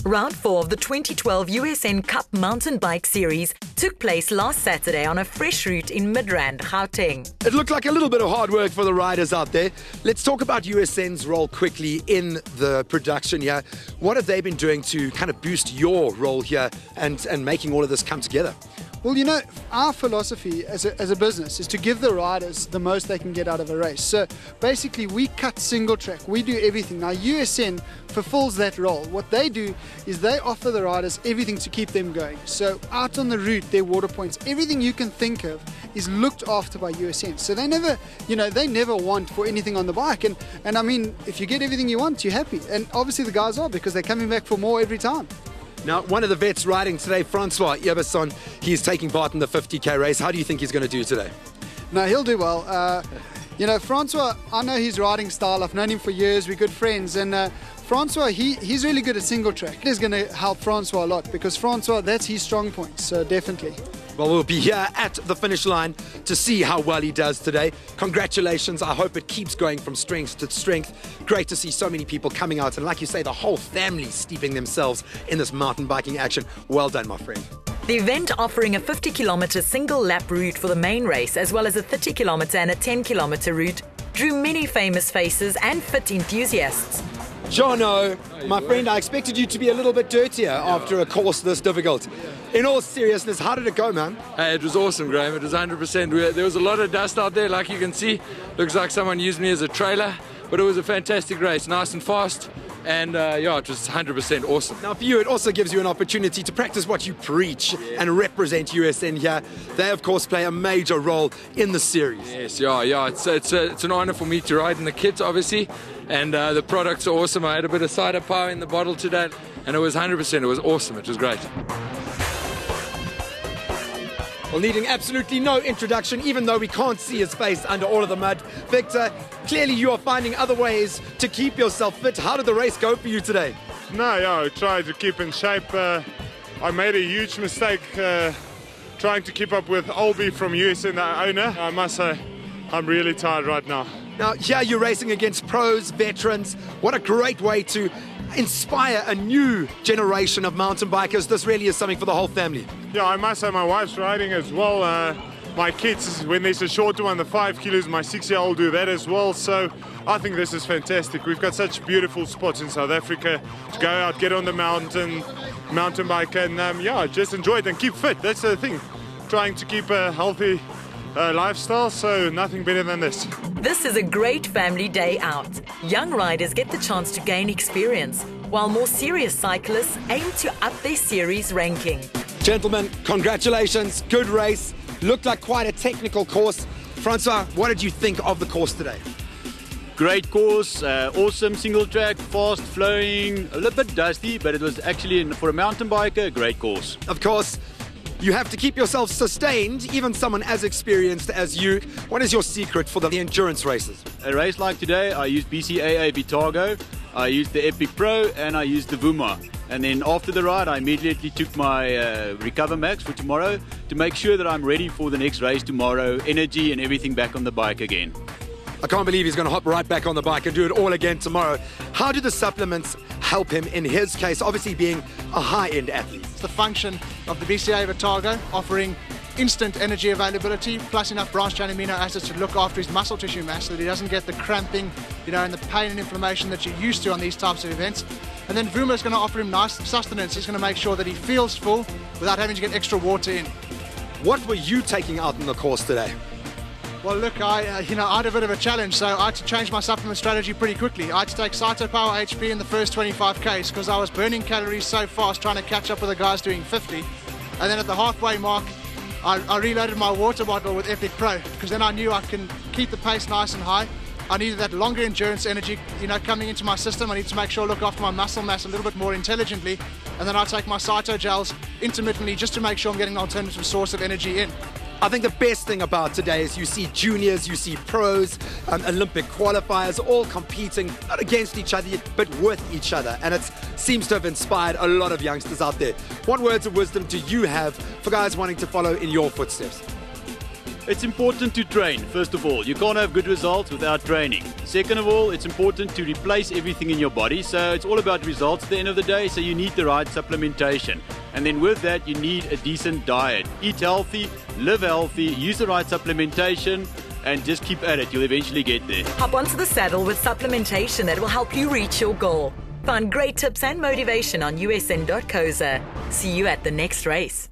Round 4 of the 2012 USN Cup Mountain Bike Series took place last Saturday on a fresh route in Midrand, Gauteng. It looked like a little bit of hard work for the riders out there. Let's talk about USN's role quickly in the production here. What have they been doing to kind of boost your role here and making all of this come together? Well, you know, our philosophy as a business is to give the riders the most they can get out of a race. So basically, we cut single track. We do everything. Now, USN fulfills that role. What they do is they offer the riders everything to keep them going. So out on the route, their water points, everything you can think of is looked after by USN. So they never, they never want for anything on the bike. And I mean, if you get everything you want, you're happy. And obviously the guys are, because they're coming back for more every time. Now, one of the vets riding today, Francois, Ebersohn, he's taking part in the 50k race. How do you think he's going to do today? No, he'll do well. Francois, I know his riding style. I've known him for years. We're good friends. And Francois, he's really good at single track. It is going to help Francois a lot, because Francois, that's his strong point. So definitely. Well, we'll be here at the finish line to see how well he does today. Congratulations. I hope it keeps going from strength to strength. Great to see so many people coming out. And like you say, the whole family steeping themselves in this mountain biking action. Well done, my friend. The event, offering a 50-kilometre single lap route for the main race, as well as a 30-kilometre and a 10-kilometre route, drew many famous faces and fit enthusiasts. Jono, my friend, I expected you to be a little bit dirtier after a course this difficult. In all seriousness, how did it go, man? Hey, it was awesome, Graeme. It was 100%. There was a lot of dust out there, like you can see. Looks like someone used me as a trailer, but it was a fantastic race, nice and fast. And yeah, it was 100% awesome. Now for you, it also gives you an opportunity to practice what you preach and represent USN here. They, of course, play a major role in the series. Yes, yeah. It's an honor for me to ride in the kits, obviously. And the products are awesome. I had a bit of cider power in the bottle today, and it was 100%. It was awesome. It was great. Well, needing absolutely no introduction, even though we can't see his face under all of the mud. Victor, clearly you are finding other ways to keep yourself fit. How did the race go for you today? I tried to keep in shape. I made a huge mistake trying to keep up with Olby from USN, the owner. I must say, I'm really tired right now. Now, here you're racing against pros, veterans. What a great way to inspire a new generation of mountain bikers. This really is something for the whole family. Yeah, I must say my wife's riding as well. My kids, when there's a shorter one, the 5 kilos, my 6-year-old do that as well. So I think this is fantastic. We've got such beautiful spots in South Africa to go out, get on the mountain bike, and just enjoy it and keep fit. That's the thing. Trying to keep a healthy lifestyle, so nothing better than this. This is a great family day out. Young riders get the chance to gain experience, while more serious cyclists aim to up their series ranking. Gentlemen, congratulations. Good race. Looked like quite a technical course. Francois, what did you think of the course today? Great course, awesome single track, fast flowing, a little bit dusty, but it was actually, for a mountain biker, a great course. Of course, you have to keep yourself sustained, even someone as experienced as you. What is your secret for the endurance races? A race like today, I used BCAA Vitago, I used the Epic Pro, and I used the Vuma. And then after the ride, I immediately took my Recover Max for tomorrow to make sure that I'm ready for the next race tomorrow, energy and everything back on the bike again. I can't believe he's going to hop right back on the bike and do it all again tomorrow. How do the supplements help him in his case, obviously being a high-end athlete? It's the function of the BCA Vitago, offering instant energy availability plus enough branched-chain amino acids to look after his muscle tissue mass so that he doesn't get the cramping, and the pain and inflammation that you're used to on these types of events. And then Vuma is going to offer him nice sustenance. It's going to make sure that he feels full without having to get extra water in. What were you taking out in the course today? Well, look, I had a bit of a challenge, so I had to change my supplement strategy pretty quickly. I had to take Cyto Power HP in the first 25Ks because I was burning calories so fast trying to catch up with the guys doing 50. And then at the halfway mark, I reloaded my water bottle with Epic Pro because then I knew I can keep the pace nice and high. I needed that longer endurance energy, coming into my system. I need to make sure I look after my muscle mass a little bit more intelligently. And then I take my Cyto gels intermittently just to make sure I'm getting an alternative source of energy in. I think the best thing about today is you see juniors, you see pros, Olympic qualifiers all competing not against each other but with each other, and it seems to have inspired a lot of youngsters out there. What words of wisdom do you have for guys wanting to follow in your footsteps? It's important to train, first of all. You can't have good results without training. Second of all, it's important to replace everything in your body. So it's all about results at the end of the day, so you need the right supplementation. And then with that, you need a decent diet. Eat healthy, live healthy, use the right supplementation, and just keep at it. You'll eventually get there. Hop onto the saddle with supplementation that will help you reach your goal. Find great tips and motivation on usn.coza. See you at the next race.